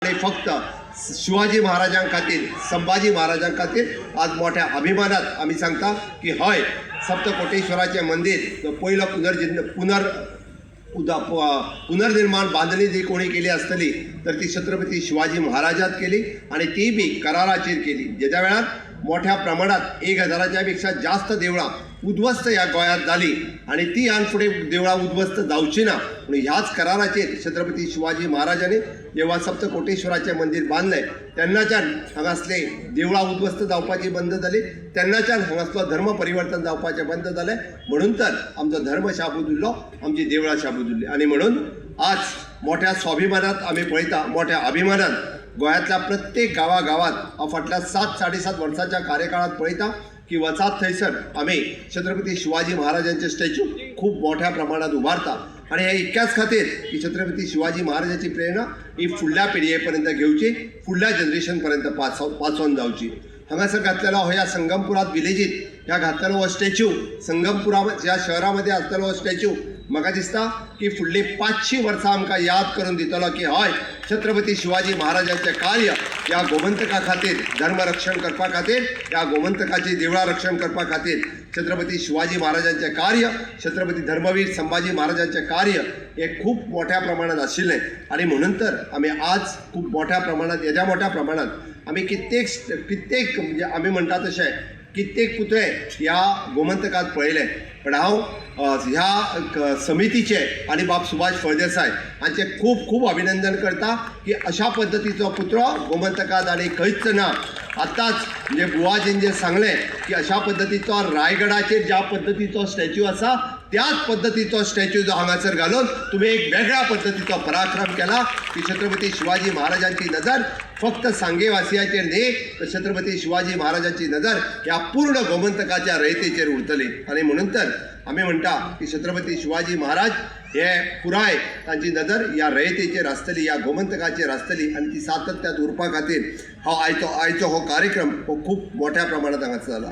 आणि फक्त शिवाजी महाराजां खातीर संभाजी महाराजां खातीर आज मोठ्या अभिमानात आमी सांगता की हय सप्तकोटेश्वराचें मंदिर पयलो पुनर्निर्माण बांधणी जी कोणी केली असतली तर ती छत्रपती शिवाजी महाराजात केली आणि ती बी कराराचेर केली, ज्याच्या वेळार मोठ्या प्रमाणात 1000च्या पेक्षा जास्त देवळां उद्ध्वस्त ह्या गोंयांत जाली आणि ती आनी फुडें देवळां उद्ध्वस्त जावची ना म्हणून ह्याच कराराचेर छत्रपती शिवाजी महाराजांनी जेव्हा सप्तकोटेश्वराचें मंदिर बांदलें तेन्नाच्यान हांगासले देवळां उद्ध्वस्त जावपाची बंद जाली, तेन्नाच्यान हांगासलो धर्म परिवर्तन जावपाचें बंद जालें, म्हणून तर आमचो धर्म शाबूत उरलो, आमची देवळां शाबूत उरली आणि म्हणून आज मोठ्या स्वाभिमानात आमी पळयता, मोठ्या अभिमानान गोंयांतल्या प्रत्येक गांवागांवांत फाटल्या 7-7.5 वर्सांच्या कार्यकाळात पळयता की वचात थंयसर आमी छत्रपती शिवाजी महाराजांचे स्टॅच्यू खूब मोठ्या प्रमाणात उबारता आणि हे इतक्याच खातीर की छत्रपती शिवाजी महाराजांची प्रेरणा ही फुडल्या पिळये पर्यंत घेवची, फुडल्या जनरेशन पर्यंत पासोन जावची. हांगासर घातलेलो हो ह्या संगमपुरात विलेजीत ह्या घातलेलो हो स्टॅच्यू संगमपुरा ह्या शहरामध्ये असलेलो हो स्टॅच्यू म्हाका दिसता की फुडली 500 वर्सां आमकां याद करून दितलो की हय छत्रपती शिवाजी महाराजांचें कार्य ह्या गोमंतका खातीर धर्मरक्षण करपा खातीर, ह्या गोमंतकाची देवळां रक्षण करपा खातीर छत्रपती शिवाजी महाराजांचें कार्य, छत्रपती धर्मवीर संभाजी महाराजांचें कार्य हे खूब मोठ्या प्रमाणात आशिल्लें आणि म्हणून तर आमी आज खूब मोठ्या प्रमाणात येद्या मोठ्या प्रमाणात आमी कित्येक म्हणजे आमी म्हणटा तशें कित्येक पुतळे ह्या गोमंतकात पळयले, पण हांव ह्या समितीचे आणि बाब सुभाष फळदेसाय हांचे खूब खूब अभिनंदन करता की अशा पद्दतीचो पुतळो गोमंतकात आनी खंयच ना. आतांच म्हणजे बुवाजीन जे सांगलें की अशा पद्दतीचो रायगडाचेर ज्या पद्दतीचो स्टॅच्यू आसा त्याच पद्दतीचो स्टॅच्यू जो हांगासर घालून तुम्ही एक वेगळ्या पद्दतीचो पराक्रम केला की छत्रपती शिवाजी महाराजांची नजर फक्त सांगेवासियाचेर न्ही तर छत्रपती शिवाजी महाराजांची नजर ह्या पूर्ण गोमंतकाच्या रयतेचेर उरतली आणि म्हणून तर आमी म्हणटा की छत्रपती शिवाजी महाराज हे पुराय तांची नजर ह्या रयतेचेर आसतली, ह्या गोमंतकाचेर आसतली आणि ती सातत्यात उरपा खातीर आयचो हो कार्यक्रम हो खूब मोठ्या प्रमाणात हांगासर जाला.